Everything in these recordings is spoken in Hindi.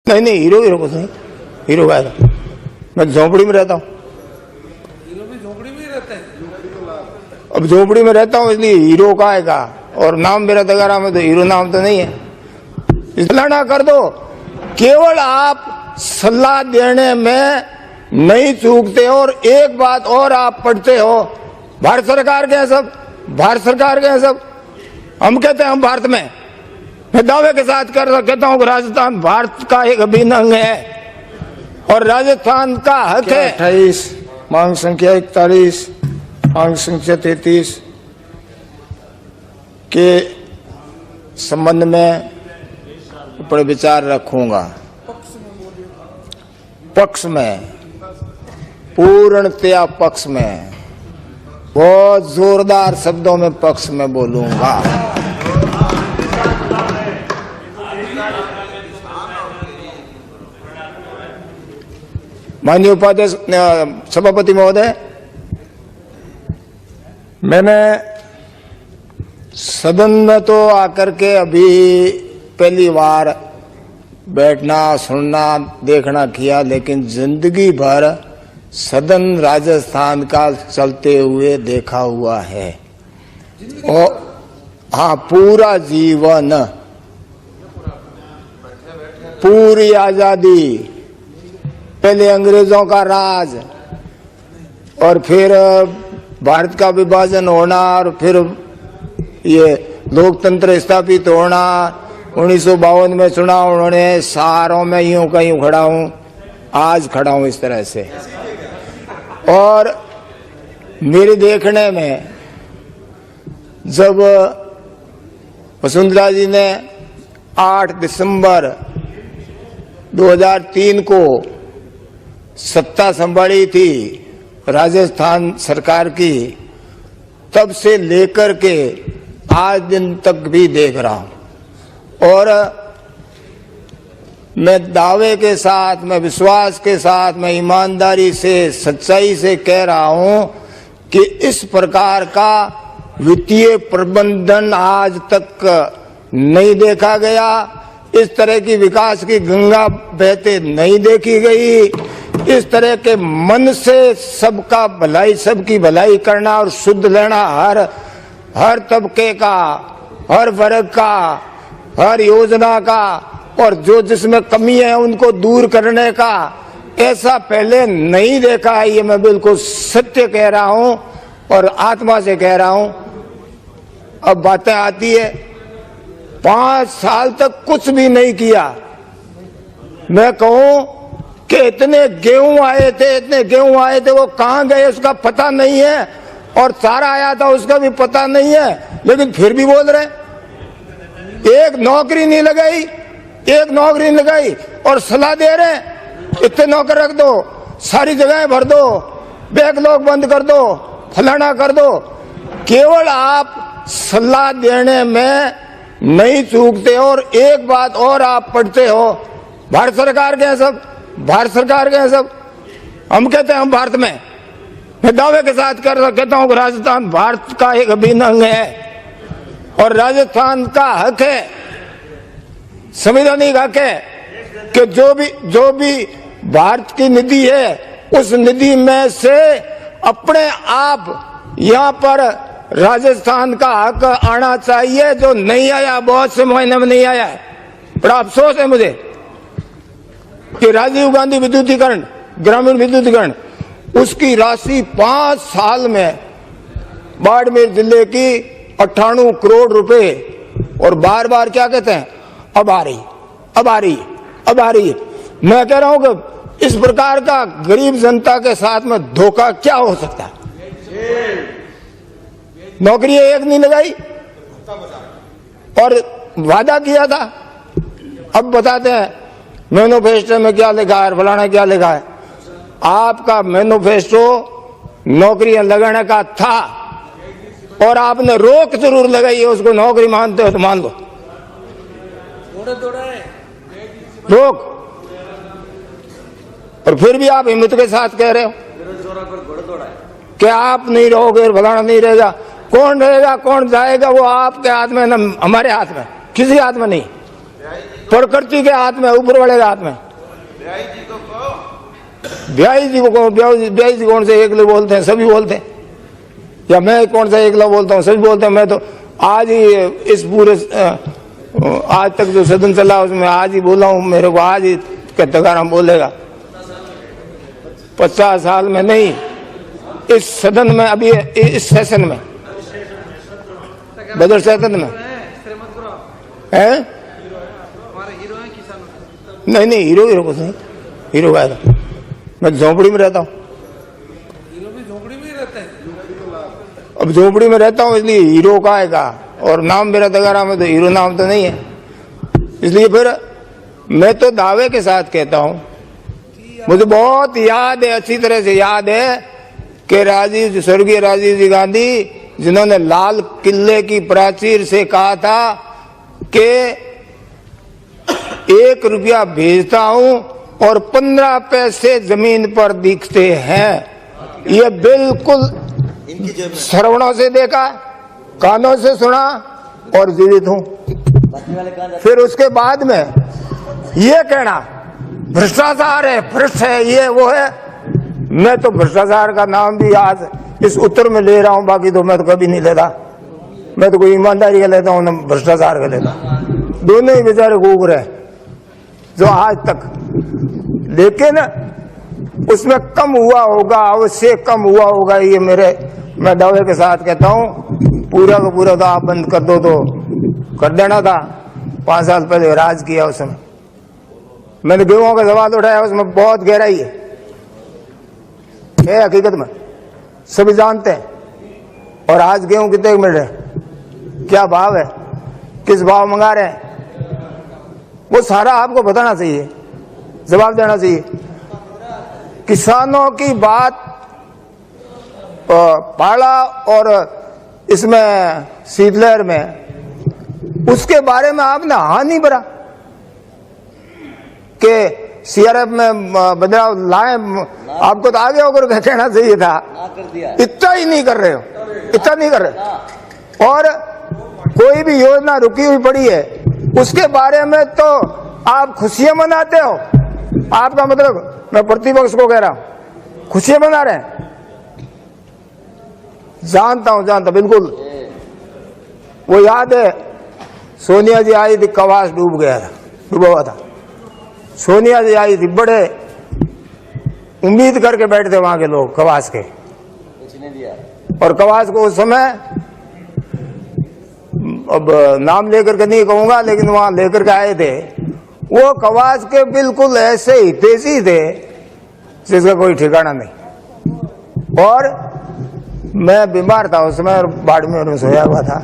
नहीं नहीं, हीरो हीरो कुछ नहीं, हीरो का है। मैं झोपड़ी में रहता हूँ। हीरो भी झोपड़ी में रहते हैं। अब झोपड़ी में रहता हूँ इसलिए हीरो का है का, और नाम मेरा दगारा में तो हीरो नाम तो नहीं है। इसलिए ना कर दो, केवल आप सलाह देने में नहीं चूकते। और एक बात और आप पढ़ते हो, भारत सरकार के हैं सब, भारत सरकार के हैं सब। हम कहते हैं हम भारत में, मैं दावे के साथ कहता हूँ कि राजस्थान भारत का एक अभिन्न अंग है और राजस्थान का हक है। 28 मांग संख्या 41 मांग संख्या 33 के संबंध में ऊपर विचार रखूंगा। पक्ष में, पूर्णतया पक्ष में, बहुत जोरदार शब्दों में पक्ष में बोलूंगा। माननीय उपाध्यक्ष सभापति महोदय, मैंने सदन में तो आकर के अभी पहली बार बैठना, सुनना, देखना किया, लेकिन जिंदगी भर सदन राजस्थान का चलते हुए देखा हुआ है। और हाँ, पूरा जीवन, पूरी आजादी, पहले अंग्रेजों का राज और फिर भारत का विभाजन होना और फिर ये लोकतंत्र स्थापित होना, 1952 में चुनाव उन्होंने, सारों में यूं का यूं खड़ा हूं, आज खड़ा हूं इस तरह से। और मेरे देखने में जब वसुंधरा जी ने 8 दिसंबर 2003 को सत्ता संभाली थी राजस्थान सरकार की, तब से लेकर के आज दिन तक भी देख रहा हूं। और मैं दावे के साथ, मैं विश्वास के साथ, मैं ईमानदारी से, सच्चाई से कह रहा हूं कि इस प्रकार का वित्तीय प्रबंधन आज तक नहीं देखा गया, इस तरह की विकास की गंगा बहते नहीं देखी गई, इस तरह के मन से सबका भलाई, सबकी भलाई करना और शुद्ध लेना, हर तबके का, हर वर्ग का, हर योजना का, और जो जिसमें कमी है उनको दूर करने का, ऐसा पहले नहीं देखा है। ये मैं बिल्कुल सत्य कह रहा हूं और आत्मा से कह रहा हूं। अब बातें आती है 5 साल तक कुछ भी नहीं किया। मैं कहूं कि इतने गेहूं आए थे, इतने गेहूं आए थे, वो कहां गए उसका पता नहीं है, और चारा आया था उसका भी पता नहीं है, लेकिन फिर भी बोल रहे। एक नौकरी नहीं लगाई, एक नौकरी नहीं लगाई, और सलाह दे रहे इतने नौकर रख दो, सारी जगहें भर दो, बैकलॉग बंद कर दो, फलाना कर दो। केवल आप सलाह देने में नहीं चूकते। और एक बात और आप पढ़ते हो, भारत सरकार के हैं सब, भारत सरकार के हैं सब। हम कहते हैं हम भारत में, मैं दावे के साथ कहता हूं कि राजस्थान भारत का एक अभिन्न अंग है और राजस्थान का हक है, संवैधानिक हक है कि जो भी भारत की निधि है उस निधि में से अपने आप यहाँ पर राजस्थान का हक आना चाहिए, जो नहीं आया, बहुत से महीने में नहीं आया है। बड़ा अफसोस है मुझे कि राजीव गांधी विद्युतीकरण, ग्रामीण विद्युतीकरण, उसकी राशि 5 साल में बाड़मेर जिले की 98 करोड़ रुपए, और बार बार क्या कहते हैं, अब आ रही, अब आ रही, अब आ रही। मैं कह रहा हूं कि इस प्रकार का गरीब जनता के साथ में धोखा क्या हो सकता है। नौकरी एक नहीं लगाई और वादा किया था, अब बताते हैं मैनिफेस्टो में क्या लिखा है, फलाना क्या लिखा है। आपका मैनिफेस्टो नौकरियां लगाने का था और आपने रोक जरूर लगाई है, उसको नौकरी मानते हो तो मान लो, रोक। और फिर भी आप हिम्मत के साथ कह रहे हो कि आप नहीं रहोगे, फलाना नहीं रहेगा। कौन रहेगा, कौन जाएगा, वो आपके हाथ में, न हमारे हाथ में, किसी हाथ में नहीं। प्रकृति के हाथ में, ऊपर वाले के हाथ में। ब्याई जी को कहो, ब्याई जी कौन से एकले बोलते हैं? सभी बोलते हैं। या मैं कौन सा एकला बोलता हूँ? सभी बोलते हैं। मैं तो आज ही इस पूरे आज तक जो सदन चला उसमें आज ही बोला हूँ। मेरे को आज ही तगाराम बोलेगा। 50 साल में नहीं, इस सदन में, अभी इस सेशन में, बजट सेशन में है। नहीं, हीरो कुछ नहीं। हीरो का है, मैं झोपड़ी में रहता हूँ। हीरो भी झोपड़ी में रहते हैं। अब झोपड़ी में रहता हूँ इसलिए हीरो का है का, और नाम मेरा तगाराम है तो हीरो नाम तो नहीं है। इसलिए फिर मैं तो दावे के साथ कहता हूँ, मुझे बहुत याद है, अच्छी तरह से याद है कि स्वर्गीय राजीव जी गांधी, जिन्होंने लाल किले की प्राचीर से कहा था कि 1 रुपया भेजता हूं और 15 पैसे जमीन पर दिखते हैं। ये बिल्कुल श्रवणों से देखा, कानों से सुना और जीवित हूं। फिर उसके बाद में ये कहना भ्रष्टाचार है, भ्रष्ट है, ये वो है। मैं तो भ्रष्टाचार का नाम भी आज इस उत्तर में ले रहा हूं, बाकी तो मैं तो कभी नहीं लेता। मैं तो कोई ईमानदारी का लेता हूं, न भ्रष्टाचार का लेता। दोनों ही बेचारे घूम रहे जो आज तक, लेकिन उसमें कम हुआ होगा, अवश्य कम हुआ होगा। ये मैं दावे के साथ कहता हूं, पूरा का पूरा तो आप बंद कर दो तो कर देना था। 5 साल पहले राज किया उस समय, मैंने गेहूं का सवाल उठाया, उसमें बहुत गहराई है हकीकत में, सभी जानते हैं। और आज गेहूं कितने मिल रहे, क्या भाव है, किस भाव मंगा रहे हैं, वो सारा आपको बताना चाहिए, जवाब देना चाहिए। किसानों की बात पाड़ा और इसमें शीतलहर में, उसके बारे में आपने हानि भरा कि सीआरएफ में बदलाव लाए। आपको तो आगे होकर कहना चाहिए था, इतना ही नहीं कर रहे हो, इतना नहीं कर रहे। और कोई भी योजना रुकी हुई पड़ी है, उसके बारे में तो आप खुशियां मनाते हो। आपका मतलब, मैं प्रतिपक्ष को कह रहा हूं, खुशियां मना रहे हैं। जानता बिल्कुल। वो याद है, सोनिया जी आई थी, कवास डूबा हुआ था। सोनिया जी आई थी, बड़े उम्मीद करके बैठे थे वहां के लोग कवास के, और कवास को उस समय, अब नाम लेकर के नहीं कहूंगा, लेकिन वहां लेकर के आए थे। वो कवास के बिल्कुल ऐसे ही तेजी थे जिसका कोई ठिकाना नहीं। और मैं बीमार था उस समय और बाड़मेर में सोया हुआ था।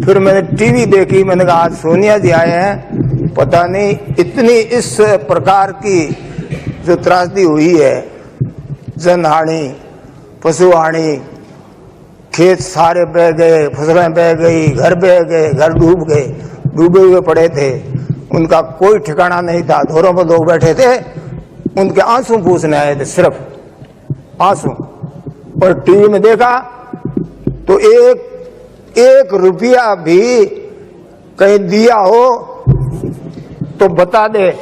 फिर मैंने टीवी देखी, मैंने कहा आज सोनिया जी आए हैं, पता नहीं इतनी इस प्रकार की जो त्रासदी हुई है, जनहानि, पशुहानि, खेत सारे बह गए, फसलें बह गई, घर बह गए, घर डूब गए, डूबे हुए पड़े थे, उनका कोई ठिकाना नहीं था। धोरों पर लोग बैठे थे, उनके आंसू पूछने आए थे, सिर्फ आंसू। और टीवी में देखा तो एक रुपया भी कहीं दिया हो तो बता दे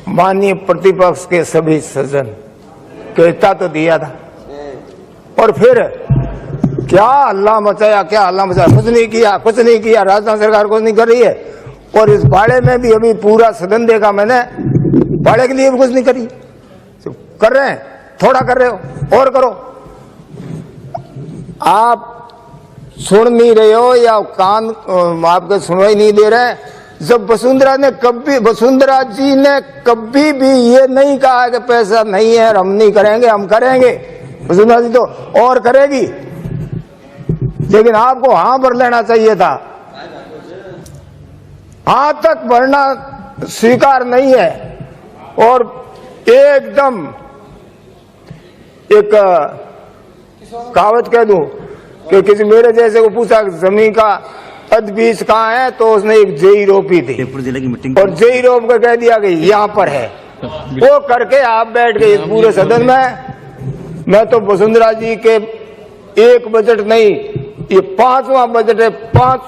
माननीय प्रतिपक्ष के सभी सज्जन, कहता तो दिया था। और फिर क्या हल्ला मचाया, कुछ नहीं किया। राजस्थान सरकार कुछ नहीं कर रही है। और इस बाड़े में भी अभी पूरा सदन देखा मैंने, बाड़े के लिए भी कुछ नहीं करी। कर रहे हैं, थोड़ा कर रहे हो, और करो। आप सुन नहीं रहे हो या कान आपके सुनवाई नहीं दे रहे। जब वसुंधरा जी ने कभी भी ये नहीं कहा कि पैसा नहीं है, हम नहीं करेंगे, हम करेंगे। वसुंधरा जी तो और करेगी, लेकिन आपको हां भर लेना चाहिए था। हां तक भरना स्वीकार नहीं है। और एकदम एक कहावत कह दूं कि किसी मेरे जैसे को पूछा जमीन का अध-बीज कहाँ है, तो उसने एक जेई रोपी थी और जेई रोप कर कह दिया कि यहाँ पर है। वो करके आप बैठ गए पूरे सदन में। मैं तो वसुंधरा जी के एक बजट नहीं, ये 5वां बजट है, 5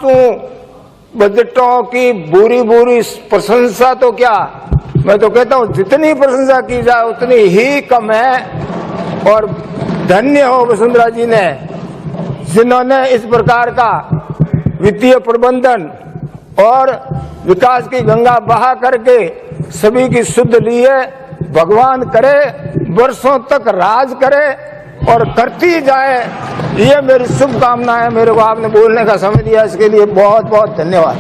बजटों की बुरी बुरी प्रशंसा तो क्या, मैं तो कहता हूं जितनी प्रशंसा की जाए उतनी ही कम है। और धन्य हो वसुंधरा जी ने, जिन्होंने इस प्रकार का वित्तीय प्रबंधन और विकास की गंगा बहा करके सभी की सुध लिए। भगवान करे वर्षों तक राज करे और करती जाए, ये मेरी शुभकामना है। मेरे को आपने बोलने का समय दिया, इसके लिए बहुत बहुत धन्यवाद।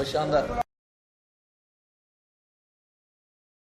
शानदार।